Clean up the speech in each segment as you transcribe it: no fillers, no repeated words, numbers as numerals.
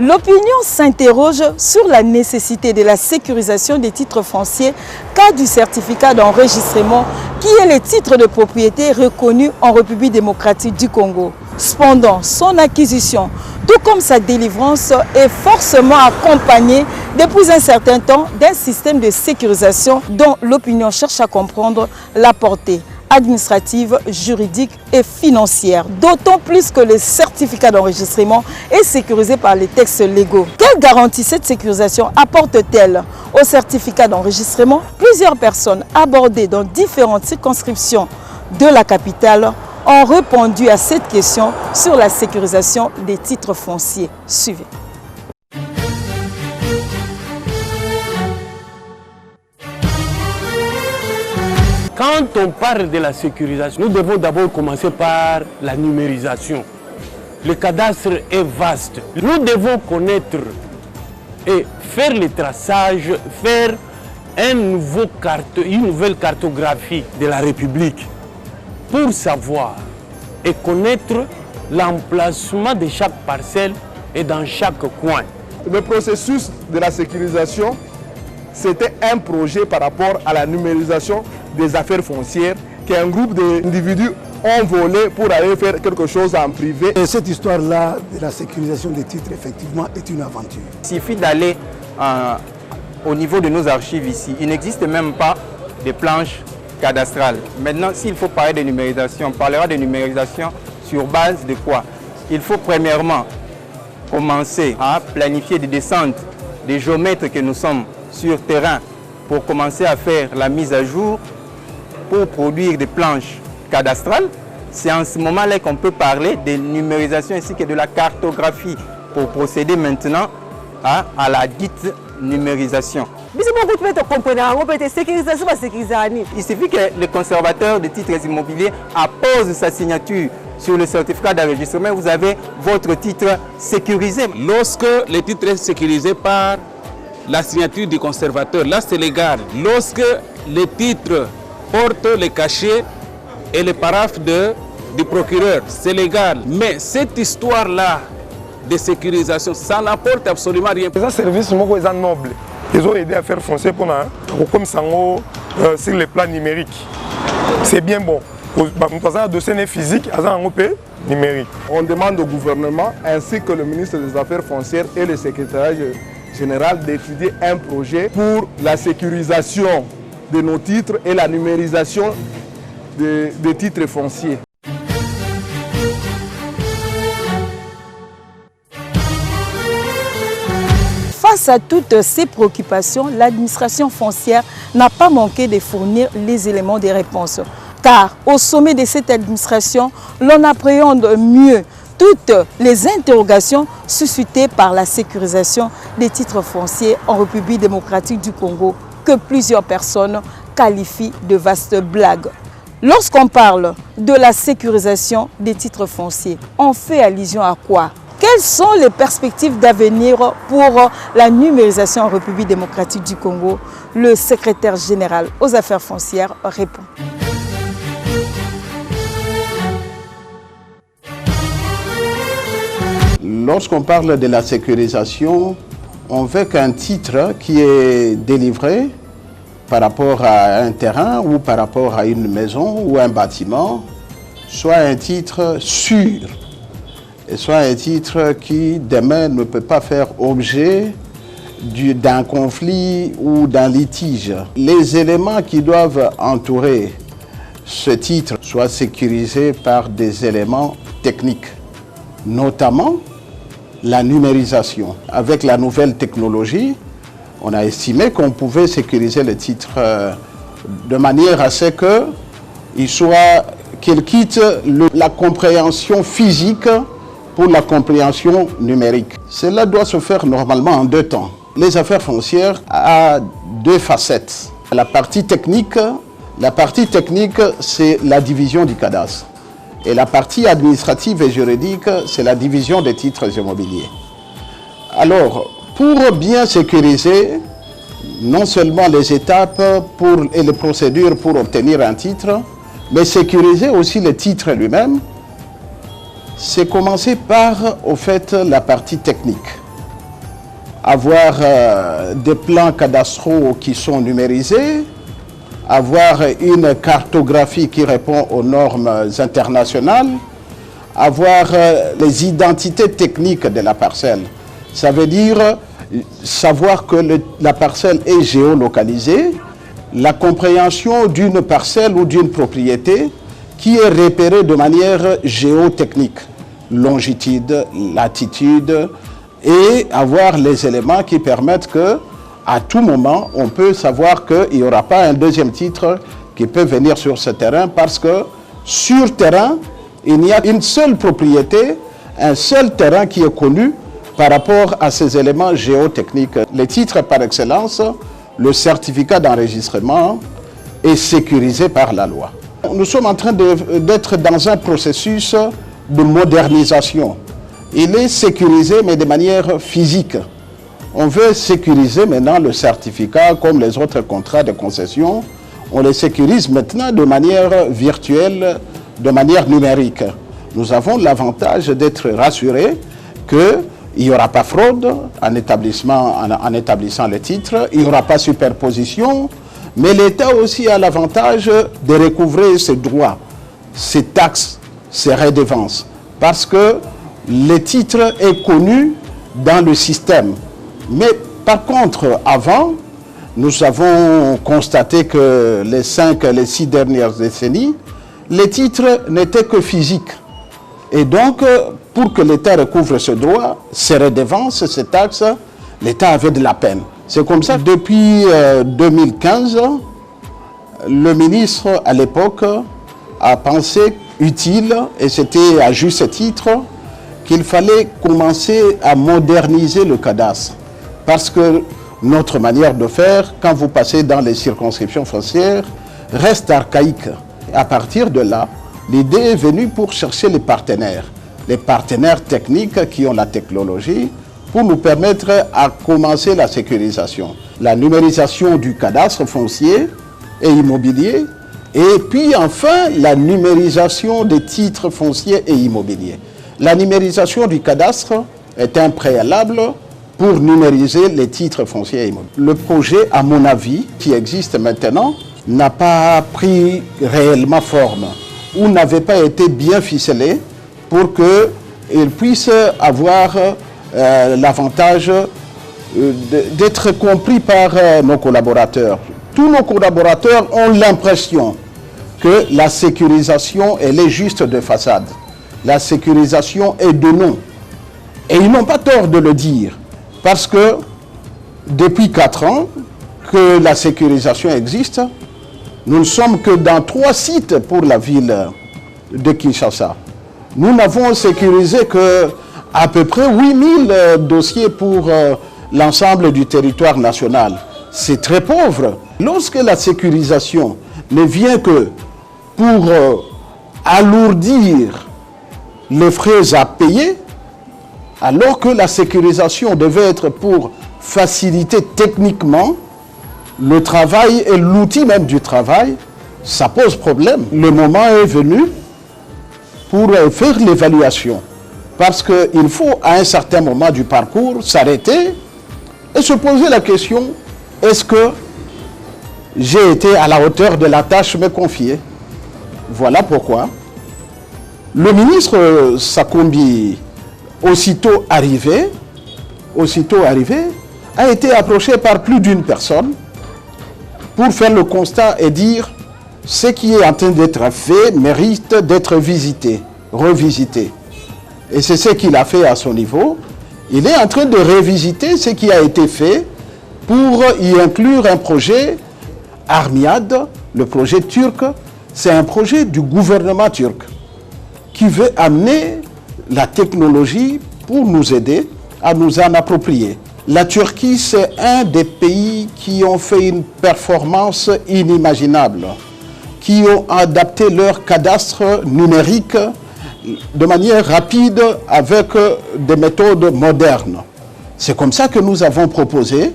L'opinion s'interroge sur la nécessité de la sécurisation des titres fonciers cas du certificat d'enregistrement qui est le titre de propriété reconnu en République démocratique du Congo. Cependant, son acquisition, tout comme sa délivrance, est forcément accompagnée depuis un certain temps d'un système de sécurisation dont l'opinion cherche à comprendre la portée administrative, juridique et financière. D'autant plus que le certificat d'enregistrement est sécurisé par les textes légaux. Quelle garantie cette sécurisation apporte-t-elle au certificat d'enregistrement? Plusieurs personnes abordées dans différentes circonscriptions de la capitale ont répondu à cette question sur la sécurisation des titres fonciers. Suivez. Quand on parle de la sécurisation, nous devons d'abord commencer par la numérisation. Le cadastre est vaste. Nous devons connaître et faire le traçage, faire une nouvelle cartographie de la République pour savoir et connaître l'emplacement de chaque parcelle et dans chaque coin. Le processus de la sécurisation, c'était un projet par rapport à la numérisation des affaires foncières qu'un groupe d'individus ont volé pour aller faire quelque chose en privé. Et cette histoire-là de la sécurisation des titres, effectivement, est une aventure. Il suffit d'aller au niveau de nos archives ici. Il n'existe même pas de planches cadastrales. Maintenant, s'il faut parler de numérisation, on parlera de numérisation sur base de quoi? Il faut premièrement commencer à planifier des descentes des géomètres que nous sommes sur terrain pour commencer à faire la mise à jour pour produire des planches cadastrales. C'est en ce moment-là qu'on peut parler de numérisation ainsi que de la cartographie pour procéder maintenant à la dite numérisation. Il suffit que le conservateur de titres immobiliers appose sa signature sur le certificat d'enregistrement, vous avez votre titre sécurisé. Lorsque le titre est sécurisé par la signature du conservateur, là c'est légal. Lorsque le titre porte le cachet et le paraphe du procureur, c'est légal. Mais cette histoire-là de sécurisation, ça n'apporte absolument rien. Les services sont nobles. Ils ont aidé à faire foncer pour comme ça sur le plan numérique. C'est bien bon. Nous avons un dossier physique, un numérique. On demande au gouvernement ainsi que le ministre des Affaires foncières et le secrétaire général d'étudier un projet pour la sécurisation de nos titres et la numérisation des titres fonciers. Face à toutes ces préoccupations, l'administration foncière n'a pas manqué de fournir les éléments de réponse. Car au sommet de cette administration, l'on appréhende mieux toutes les interrogations suscitées par la sécurisation des titres fonciers en République démocratique du Congo que plusieurs personnes qualifient de vastes blagues. Lorsqu'on parle de la sécurisation des titres fonciers, on fait allusion à quoi? Quelles sont les perspectives d'avenir pour la numérisation en République démocratique du Congo? Le secrétaire général aux affaires foncières répond. Lorsqu'on parle de la sécurisation, on veut qu'un titre qui est délivré par rapport à un terrain ou par rapport à une maison ou un bâtiment soit un titre sûr et soit un titre qui demain ne peut pas faire objet d'un conflit ou d'un litige. Les éléments qui doivent entourer ce titre soient sécurisés par des éléments techniques, notamment la numérisation. Avec la nouvelle technologie, on a estimé qu'on pouvait sécuriser le titre de manière à ce qu'il quitte la compréhension physique pour la compréhension numérique. Cela doit se faire normalement en 2 temps. Les affaires foncières ont 2 facettes. La partie technique, c'est la division du cadastre. Et la partie administrative et juridique, c'est la division des titres immobiliers. Alors, pour bien sécuriser, non seulement les étapes et les procédures pour obtenir un titre, mais sécuriser aussi le titre lui-même, c'est commencer par, au fait, la partie technique. avoir des plans cadastraux qui sont numérisés, avoir une cartographie qui répond aux normes internationales, avoir les identités techniques de la parcelle. Ça veut dire savoir que la parcelle est géolocalisée, la compréhension d'une parcelle ou d'une propriété qui est repérée de manière géotechnique, longitude, latitude, et avoir les éléments qui permettent que, à tout moment, on peut savoir qu'il n'y aura pas un deuxième titre qui peut venir sur ce terrain parce que sur terrain, il y a une seule propriété, un seul terrain qui est connu par rapport à ces éléments géotechniques. Les titres par excellence, le certificat d'enregistrement est sécurisé par la loi. Nous sommes en train d'être dans un processus de modernisation. Il est sécurisé mais de manière physique. On veut sécuriser maintenant le certificat comme les autres contrats de concession. On les sécurise maintenant de manière virtuelle, de manière numérique. Nous avons l'avantage d'être rassurés qu'il n'y aura pas fraude en établissant le titre, il n'y aura pas superposition, mais l'État aussi a l'avantage de recouvrer ses droits, ses taxes, ses redevances, parce que le titre est connu dans le système. Mais par contre, avant, nous avons constaté que les 6 dernières décennies, les titres n'étaient que physiques. Et donc, pour que l'État recouvre ce droit, ses redevances, ses taxes, l'État avait de la peine. C'est comme ça que depuis 2015, le ministre à l'époque a pensé utile, et c'était à juste titre, qu'il fallait commencer à moderniser le cadastre. Parce que notre manière de faire, quand vous passez dans les circonscriptions foncières, reste archaïque. À partir de là, l'idée est venue pour chercher les partenaires techniques qui ont la technologie pour nous permettre à commencer la sécurisation. La numérisation du cadastre foncier et immobilier, et puis enfin la numérisation des titres fonciers et immobiliers. La numérisation du cadastre est un préalable pour numériser les titres fonciers et immobiliers. Le projet, à mon avis, qui existe maintenant, n'a pas pris réellement forme ou n'avait pas été bien ficelé pour qu'il puisse avoir l'avantage d'être compris par nos collaborateurs. Tous nos collaborateurs ont l'impression que la sécurisation, elle est juste de façade. La sécurisation est de nom. Et ils n'ont pas tort de le dire, parce que depuis 4 ans que la sécurisation existe, nous ne sommes que dans 3 sites pour la ville de Kinshasa. Nous n'avons sécurisé qu'à peu près 8000 dossiers pour l'ensemble du territoire national. C'est très pauvre. Lorsque la sécurisation ne vient que pour alourdir les frais à payer, alors que la sécurisation devait être pour faciliter techniquement le travail et l'outil même du travail, ça pose problème. Le moment est venu pour faire l'évaluation. Parce qu'il faut, à un certain moment du parcours, s'arrêter et se poser la question, est-ce que j'ai été à la hauteur de la tâche me confiée? Voilà pourquoi le ministre Sakombi, aussitôt arrivé, a été approché par plus d'une personne pour faire le constat et dire ce qui est en train d'être fait mérite d'être visité, revisité. Et c'est ce qu'il a fait à son niveau. Il est en train de revisiter ce qui a été fait pour y inclure un projet Armiad, le projet turc. C'est un projet du gouvernement turc qui veut amener la technologie pour nous aider à nous en approprier. La Turquie, c'est un des pays qui ont fait une performance inimaginable, qui ont adapté leur cadastre numérique de manière rapide avec des méthodes modernes. C'est comme ça que nous avons proposé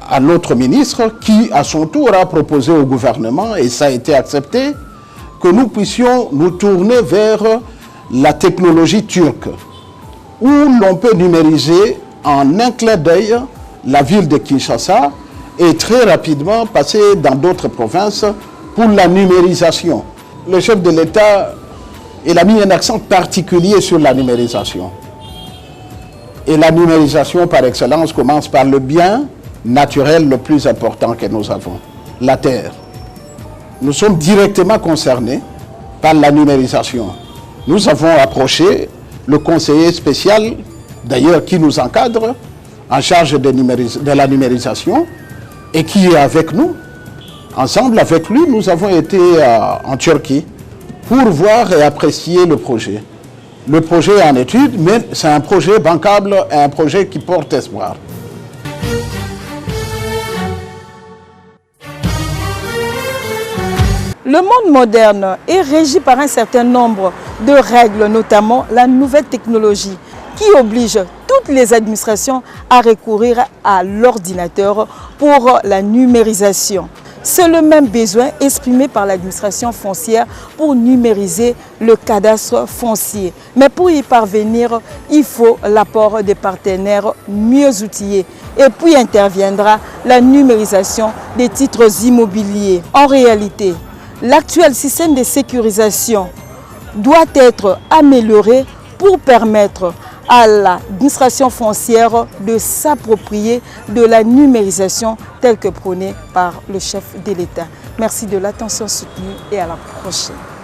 à notre ministre, qui à son tour a proposé au gouvernement, et ça a été accepté, que nous puissions nous tourner vers la technologie turque, où l'on peut numériser en un clin d'œil la ville de Kinshasa et très rapidement passer dans d'autres provinces pour la numérisation. Le chef de l'État, il a mis un accent particulier sur la numérisation. Et la numérisation par excellence commence par le bien naturel le plus important que nous avons, la terre. Nous sommes directement concernés par la numérisation. Nous avons approché le conseiller spécial, d'ailleurs qui nous encadre, en charge de la numérisation, et qui est avec nous. Ensemble avec lui, nous avons été en Turquie pour voir et apprécier le projet. Le projet est en étude, mais c'est un projet bancable et un projet qui porte espoir. Le monde moderne est régi par un certain nombre de règles, notamment la nouvelle technologie, qui oblige toutes les administrations à recourir à l'ordinateur pour la numérisation. C'est le même besoin exprimé par l'administration foncière pour numériser le cadastre foncier. Mais pour y parvenir, il faut l'apport des partenaires mieux outillés. Et puis interviendra la numérisation des titres immobiliers. En réalité, l'actuel système de sécurisation doit être amélioré pour permettre à l'administration foncière de s'approprier de la numérisation telle que prônée par le chef de l'État. Merci de l'attention soutenue et à la prochaine.